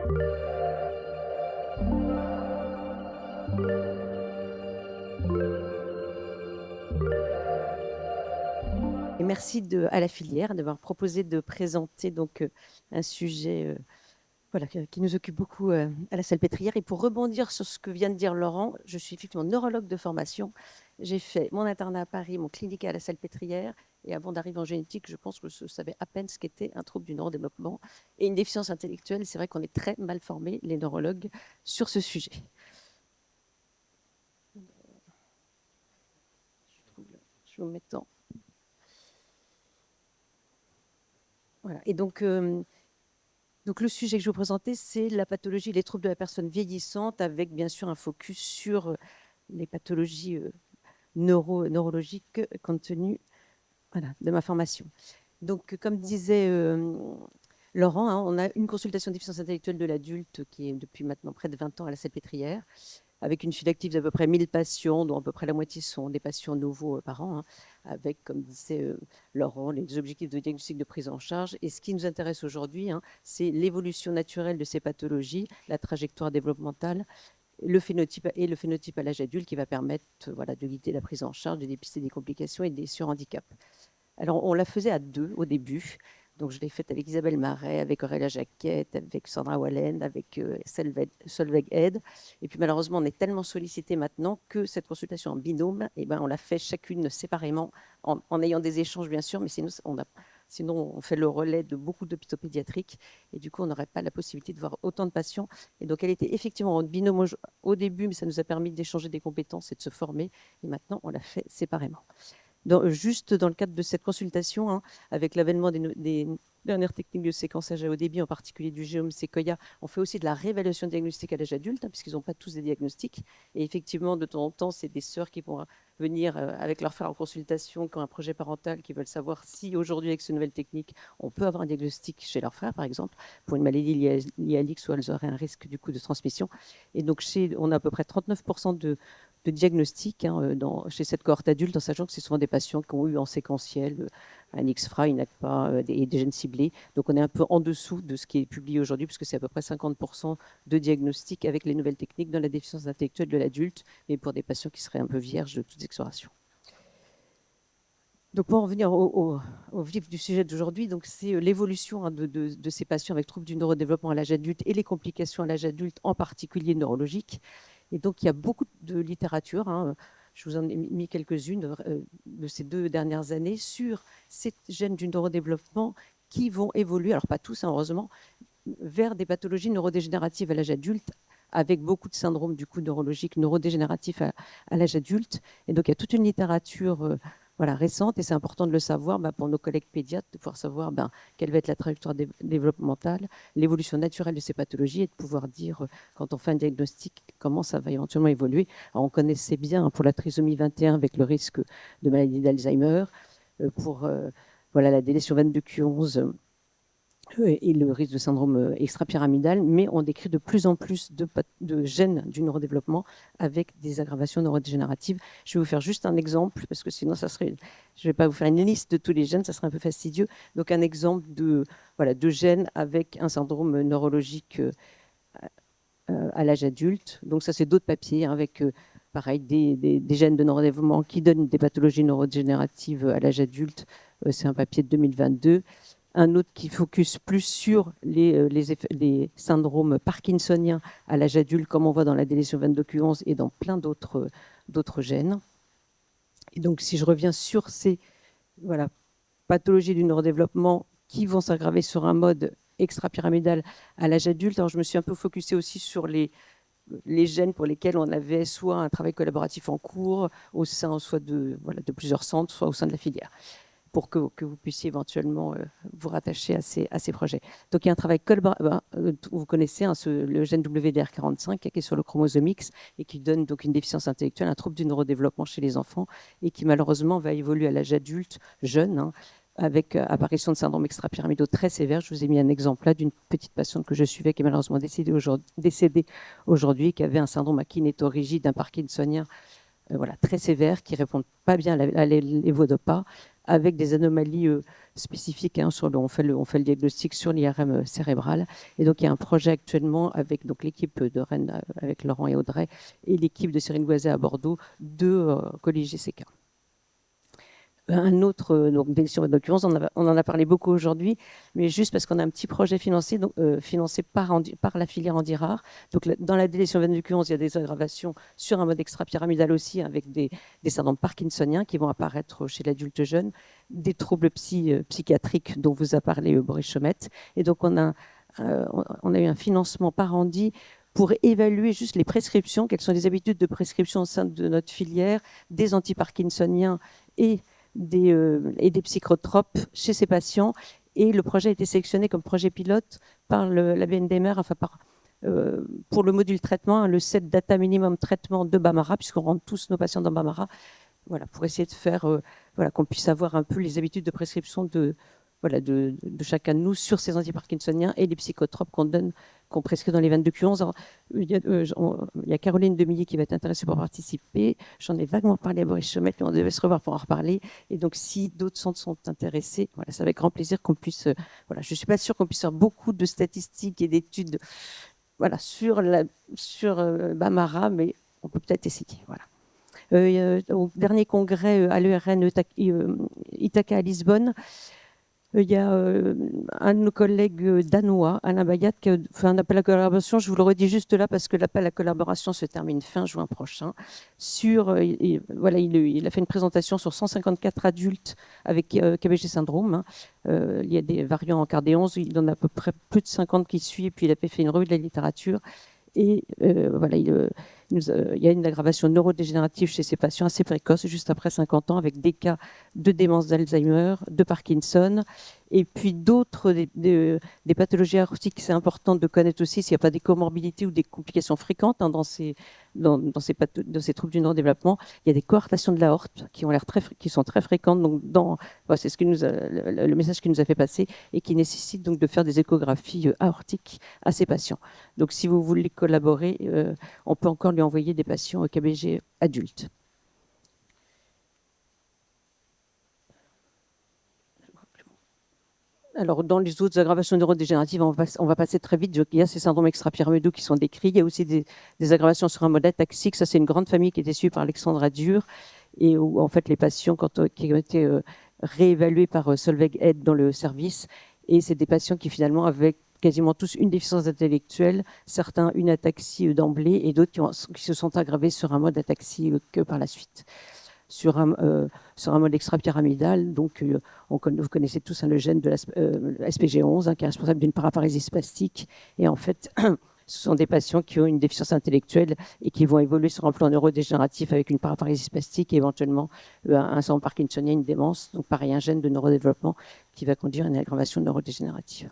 Et merci à la filière d'avoir proposé de présenter donc un sujet voilà, qui nous occupe beaucoup à la Salpêtrière. Et pour rebondir sur ce que vient de dire Laurent, je suis effectivement neurologue de formation. J'ai fait mon internat à Paris, mon clinique à la Salpêtrière. Et avant d'arriver en génétique, je pense que je savais à peine ce qu'était un trouble du neurodéveloppement et une déficience intellectuelle. C'est vrai qu'on est très mal formés, les neurologues, sur ce sujet. Je vous mets en... Voilà. Et donc le sujet que je vais vous présenter, c'est la pathologie, les troubles de la personne vieillissante, avec bien sûr un focus sur les pathologies neurologiques compte tenu de ma formation. Donc, comme disait Laurent, hein, on a une consultation de déficience intellectuelle de l'adulte qui est depuis maintenant près de 20 ans à la Salpêtrière, avec une file active d'à peu près 1000 patients, dont à peu près la moitié sont des patients nouveaux par an, hein, avec, comme disait Laurent, les objectifs de diagnostic de prise en charge. Et ce qui nous intéresse aujourd'hui, hein, c'est l'évolution naturelle de ces pathologies, la trajectoire développementale, le phénotype à l'âge adulte qui va permettre voilà, de guider la prise en charge, de dépister des complications et des surhandicaps. Alors, on la faisait à 2 au début. Donc, je l'ai faite avec Isabelle Marais, avec Aurélia Jacquette, avec Sandra Wallen, avec Solveig Ed. Et puis, malheureusement, on est tellement sollicité maintenant que cette consultation en binôme, eh ben, on l'a fait chacune séparément, en ayant des échanges, bien sûr, mais sinon, on fait le relais de beaucoup d'hôpitaux pédiatriques. Et du coup, on n'aurait pas la possibilité de voir autant de patients. Et donc, elle était effectivement en binôme au début, mais ça nous a permis d'échanger des compétences et de se former. Et maintenant, on l'a fait séparément. Juste dans le cadre de cette consultation, hein, avec l'avènement des dernières techniques de séquençage à haut débit, en particulier du géome Sequoia, on fait aussi de la réévaluation diagnostique à l'âge adulte, hein, puisqu'ils n'ont pas tous des diagnostics. Et effectivement, de temps en temps, c'est des sœurs qui vont venir avec leur frère en consultation, qui ont un projet parental, qui veulent savoir si aujourd'hui, avec ces nouvelles techniques, on peut avoir un diagnostic chez leur frère, par exemple, pour une maladie liée à l'X, où elles auraient un risque du coup de transmission. Et donc, on a à peu près 39% de diagnostic hein, chez cette cohorte adulte, en sachant que c'est souvent des patients qui ont eu en séquentiel un XFRA, une ACPA et des gènes ciblés. Donc on est un peu en dessous de ce qui est publié aujourd'hui, puisque c'est à peu près 50% de diagnostic avec les nouvelles techniques dans la déficience intellectuelle de l'adulte, mais pour des patients qui seraient un peu vierges de toute exploration. Donc pour en venir au vif du sujet d'aujourd'hui, c'est l'évolution hein, de ces patients avec troubles du neurodéveloppement à l'âge adulte et les complications à l'âge adulte, en particulier neurologiques. Et donc il y a beaucoup de littérature, hein, je vous en ai mis quelques-unes de ces 2 dernières années, sur ces gènes du neurodéveloppement qui vont évoluer, alors pas tous hein, heureusement, vers des pathologies neurodégénératives à l'âge adulte, avec beaucoup de syndromes du coup neurologiques, neurodégénératifs à l'âge adulte. Et donc il y a toute une littérature voilà, récente, et c'est important de le savoir pour nos collègues pédiatres, de pouvoir savoir quelle va être la trajectoire développementale, l'évolution naturelle de ces pathologies, et de pouvoir dire, quand on fait un diagnostic, comment ça va éventuellement évoluer. Alors, on connaissait bien hein, pour la trisomie 21 avec le risque de maladie d'Alzheimer, pour voilà, la délétion veine de Q11 et le risque de syndrome extrapyramidal, mais on décrit de plus en plus de gènes du neurodéveloppement avec des aggravations neurodégénératives. Je vais vous faire juste un exemple, parce que sinon, je ne vais pas vous faire une liste de tous les gènes, ça serait un peu fastidieux. Donc, un exemple de gènes avec un syndrome neurologique à l'âge adulte. Donc, ça, c'est d'autres papiers hein, avec, pareil, des gènes de neurodéveloppement qui donnent des pathologies neurodégénératives à l'âge adulte. C'est un papier de 2022. Un autre qui focus plus sur les syndromes parkinsoniens à l'âge adulte, comme on voit dans la délétion 22q11 et dans plein d'autres gènes. Et donc, si je reviens sur ces pathologies du neurodéveloppement qui vont s'aggraver sur un mode extrapyramidal à l'âge adulte, alors je me suis un peu focusée aussi sur les gènes pour lesquels on avait soit un travail collaboratif en cours au sein soit de plusieurs centres, soit au sein de la filière, pour que vous puissiez éventuellement vous rattacher à ces projets. Donc, il y a un travail vous connaissez hein, le gène WDR45 qui est sur le chromosome X et qui donne donc une déficience intellectuelle, un trouble du neurodéveloppement chez les enfants et qui malheureusement va évoluer à l'âge adulte, jeune, hein, avec apparition de syndromes extrapyramidaux très sévères. Je vous ai mis un exemple là d'une petite patiente que je suivais qui est malheureusement décédée aujourd'hui, qui avait un syndrome akinétorigide, un parkinsonien très sévère, qui ne répond pas bien à l'évodopa, avec des anomalies spécifiques. Hein, on fait le diagnostic sur l'IRM cérébral. Et donc, il y a un projet actuellement avec l'équipe de Rennes, avec Laurent et Audrey, et l'équipe de Cyril Goiset à Bordeaux, de colliger ces cas. Un autre, donc délétion d'occurrence, on en a parlé beaucoup aujourd'hui, mais juste parce qu'on a un petit projet financé, donc, financé par la filière Andirard. Donc, dans la délétion d'occurrence, il y a des aggravations sur un mode extra-pyramidal aussi, avec des syndromes parkinsoniens qui vont apparaître chez l'adulte jeune, des troubles psychiatriques dont vous a parlé Boris Chaumette. Et donc, on a eu un financement par Andi pour évaluer juste les prescriptions, quelles sont les habitudes de prescription au sein de notre filière, des antiparkinsoniens et des psychotropes chez ces patients. Et le projet a été sélectionné comme projet pilote par la BNDMR, enfin pour le module traitement, le set data minimum traitement de Bamara, puisqu'on rentre tous nos patients dans Bamara, voilà, pour essayer de faire qu'on puisse avoir un peu les habitudes de prescription de chacun de nous sur ces antiparkinsoniens et les psychotropes qu'on prescrit dans les 22 Q11. Il y a Caroline Demilly qui va être intéressée pour participer. J'en ai vaguement parlé à Boris Chaumette, mais on devait se revoir pour en reparler. Et donc, si d'autres centres sont intéressés, voilà, c'est avec grand plaisir qu'on puisse... voilà, je ne suis pas sûre qu'on puisse faire beaucoup de statistiques et d'études sur Bamara, mais on peut peut-être essayer. Voilà. Au dernier congrès à l'ERN Ithaca à Lisbonne, il y a un de nos collègues danois, Alain Bayat, qui a fait un appel à collaboration. Je vous le redis juste là parce que l'appel à collaboration se termine fin juin prochain. Il a fait une présentation sur 154 adultes avec KBG syndrome. Hein. Il y a des variants en CARD11. Il en a à peu près plus de 50 qui suivent. Et puis il a fait une revue de la littérature. Et il y a une aggravation neurodégénérative chez ces patients assez précoce, juste après 50 ans, avec des cas de démence d'Alzheimer, de Parkinson, et puis d'autres, des pathologies aortiques. C'est important de connaître aussi s'il n'y a pas des comorbidités ou des complications fréquentes hein, dans ces troubles du neurodéveloppement. Il y a des coartations de l'aorte qui sont très fréquentes. Donc c'est le message qui nous a fait passer et qui nécessite donc de faire des échographies aortiques à ces patients. Donc si vous voulez collaborer, on peut encore lui envoyer des patients KBG adultes. Alors, dans les autres aggravations neurodégénératives, on va passer très vite. Il y a ces syndromes extrapyramidaux qui sont décrits. Il y a aussi des aggravations sur un mode ataxique. Ça, c'est une grande famille qui était suivie par Alexandra Dur et où, en fait, les patients qui ont été réévalués par Solveig Head dans le service, et c'est des patients qui, finalement, avaient quasiment tous une déficience intellectuelle, certains une ataxie d'emblée et d'autres qui se sont aggravés sur un mode ataxie que par la suite. Sur un mode extrapyramidal, donc vous connaissez tous le gène de SPG11 qui est responsable d'une paraparésie spastique. Et en fait, ce sont des patients qui ont une déficience intellectuelle et qui vont évoluer sur un plan neurodégénératif avec une paraparésie spastique et éventuellement un syndrome parkinsonien, une démence. Donc pareil, un gène de neurodéveloppement qui va conduire à une aggravation neurodégénérative.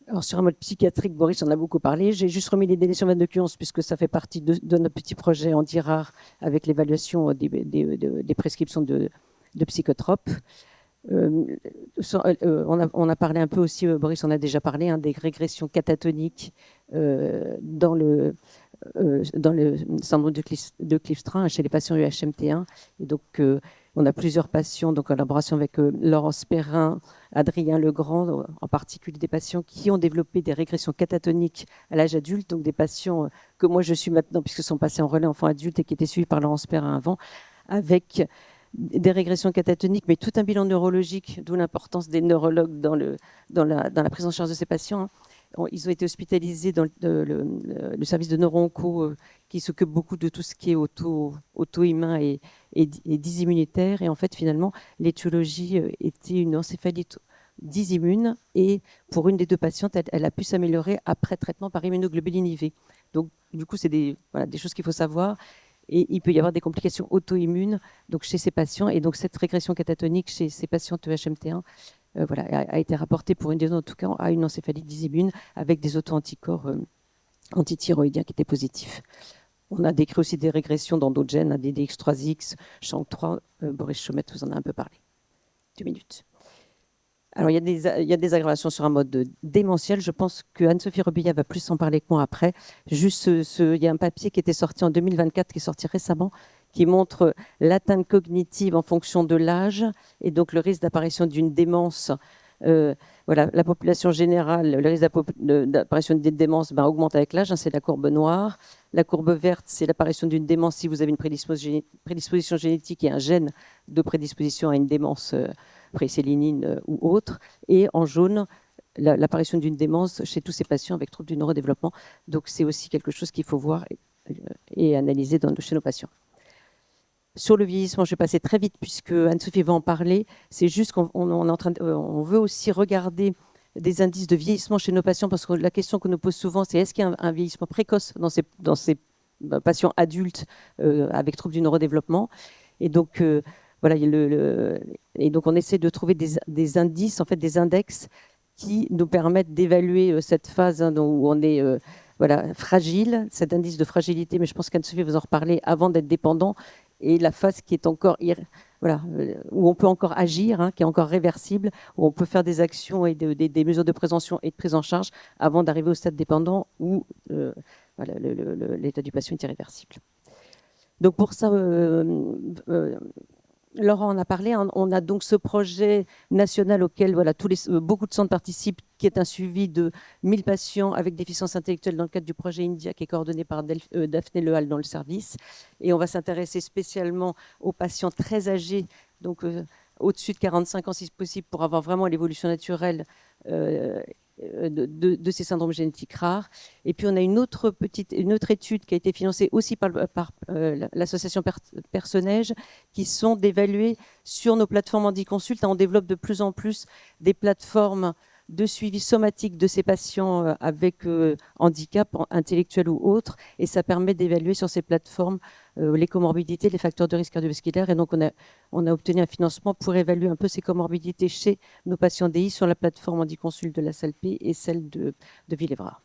Alors, sur un mode psychiatrique, Boris en a beaucoup parlé. J'ai juste remis les délétions d'occurrence puisque ça fait partie de notre petit projet Andirard avec l'évaluation des prescriptions de psychotropes. On a parlé un peu aussi, Boris en a déjà parlé, hein, des régressions catatoniques dans le syndrome de Clifton chez les patients UHMT1. Et donc, on a plusieurs patients donc, en collaboration avec Laurence Perrin, Adrien Legrand, en particulier des patients qui ont développé des régressions catatoniques à l'âge adulte, donc des patients que moi je suis maintenant, puisque sont passés en relais enfant-adulte et qui étaient suivis par Laurence Perrin avant, avec des régressions catatoniques, mais tout un bilan neurologique, d'où l'importance des neurologues dans la prise en charge de ces patients. Hein. Ils ont été hospitalisés dans le service de neuro-onco qui s'occupe beaucoup de tout ce qui est auto-immun et dysimmunitaire. Et en fait, finalement, l'étiologie était une encéphalite dysimmune. Et pour une des deux patientes, elle a pu s'améliorer après traitement par immunoglobuline IV. Donc, du coup, c'est des choses qu'il faut savoir. Et il peut y avoir des complications auto-immunes donc chez ces patients. Et donc, cette régression catatonique chez ces patientes HMT1 a été rapportée pour une des en tout cas à une encéphalite dysimmune avec des auto-anticorps antithyroïdiens qui étaient positifs. On a décrit aussi des régressions dans d'autres gènes, des DX3X, SHANK3. Boris Chaumette vous en a un peu parlé. 2 minutes. Alors, il y a des aggravations sur un mode démentiel. Je pense que Anne-Sophie Rebillat va plus en parler que moi après. Juste, il y a un papier qui était sorti en 2024, qui est sorti récemment, qui montre l'atteinte cognitive en fonction de l'âge et donc le risque d'apparition d'une démence. Voilà, la population générale, le risque d'apparition d'une démence augmente avec l'âge, c'est la courbe noire. La courbe verte, c'est l'apparition d'une démence si vous avez une prédisposition génétique et un gène de prédisposition à une démence présélinine ou autre. Et en jaune, l'apparition d'une démence chez tous ces patients avec troubles du neurodéveloppement. Donc c'est aussi quelque chose qu'il faut voir et analyser chez nos patients. Sur le vieillissement, je vais passer très vite puisque Anne-Sophie va en parler. C'est juste qu'on veut aussi regarder des indices de vieillissement chez nos patients parce que la question qu'on nous pose souvent, c'est est-ce qu'il y a un vieillissement précoce dans ces patients adultes avec troubles du neurodéveloppement. Et donc, voilà, et donc on essaie de trouver des indices, en fait des index qui nous permettent d'évaluer cette phase où on est voilà, fragile, cet indice de fragilité, mais je pense qu'Anne-Sophie vous en reparler avant d'être dépendant, et la phase qui est encore, voilà, où on peut encore agir, qui est encore réversible, où on peut faire des actions et des mesures de prévention et de prise en charge avant d'arriver au stade dépendant où voilà, l'état du patient est irréversible. Donc pour ça, Laurent en a parlé, on a donc ce projet national auquel voilà, beaucoup de centres participent, qui est un suivi de 1000 patients avec déficience intellectuelle dans le cadre du projet India, qui est coordonné par Daphné Lehal dans le service. Et on va s'intéresser spécialement aux patients très âgés, donc au-dessus de 45 ans si possible, pour avoir vraiment l'évolution naturelle de ces syndromes génétiques rares. Et puis on a une autre étude qui a été financée aussi par l'association Personnage, qui sont d'évaluer sur nos plateformes HandiConsult. On développe de plus en plus des plateformes de suivi somatique de ces patients avec handicap intellectuel ou autre, et ça permet d'évaluer sur ces plateformes les comorbidités, les facteurs de risque cardiovasculaire. Et donc on a obtenu un financement pour évaluer un peu ces comorbidités chez nos patients DI sur la plateforme HandiConsult de la SALP et celle de Villevra.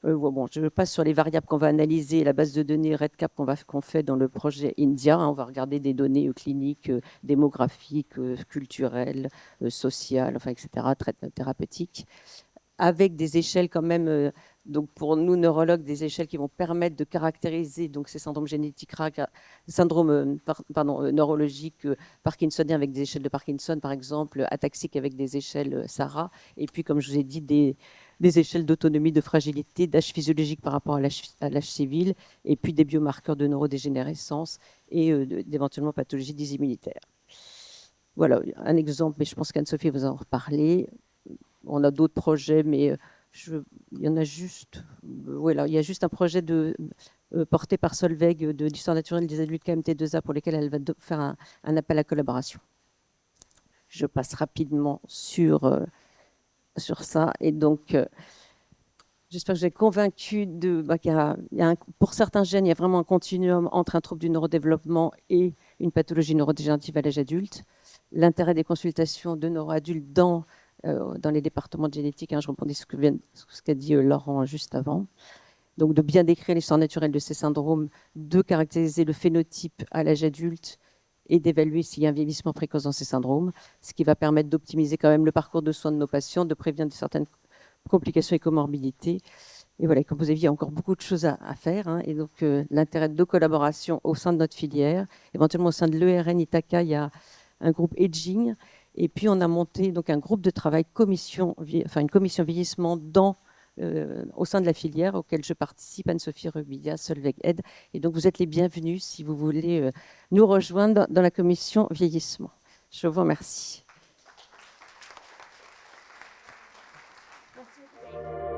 Bon, je passe sur les variables qu'on va analyser, la base de données REDCap qu'on fait dans le projet India. On va regarder des données cliniques, démographiques, culturelles, sociales, enfin, etc., thérapeutiques, avec des échelles quand même, donc pour nous neurologues, des échelles qui vont permettre de caractériser donc, ces syndromes génétiques rares, syndromes neurologiques parkinsoniens avec des échelles de Parkinson, par exemple, ataxiques avec des échelles SARA, et puis, comme je vous ai dit, des échelles d'autonomie, de fragilité, d'âge physiologique par rapport à l'âge civil, et puis des biomarqueurs de neurodégénérescence et d'éventuellement pathologies immunitaires. Voilà un exemple, mais je pense qu'Anne-Sophie vous en reparler. On a d'autres projets, mais il y en a juste. Voilà, il y a juste un projet porté par Solveig d'histoire naturelle des adultes KMT2A pour lesquels elle va faire un appel à collaboration. Je passe rapidement sur ça. Et donc, j'espère que j'ai convaincu pour certains gènes, il y a vraiment un continuum entre un trouble du neurodéveloppement et une pathologie neurodégénérative à l'âge adulte. L'intérêt des consultations de neuroadultes dans les départements de génétique, je rebondis sur ce qu'a dit Laurent juste avant. Donc, de bien décrire l'histoire naturelle de ces syndromes, de caractériser le phénotype à l'âge adulte et d'évaluer s'il y a un vieillissement précoce dans ces syndromes, ce qui va permettre d'optimiser quand même le parcours de soins de nos patients, de prévenir de certaines complications et comorbidités. Et voilà, comme vous avez vu, il y a encore beaucoup de choses à faire. Et donc, l'intérêt de collaboration au sein de notre filière, éventuellement au sein de l'ERN Ithaca, il y a un groupe Aging. Et puis, on a monté donc un groupe de travail, une commission vieillissement au sein de la filière auquel je participe, Anne-Sophie Rubilia, Solveig Ed. Et donc, vous êtes les bienvenus si vous voulez nous rejoindre dans la commission vieillissement. Je vous remercie. Merci.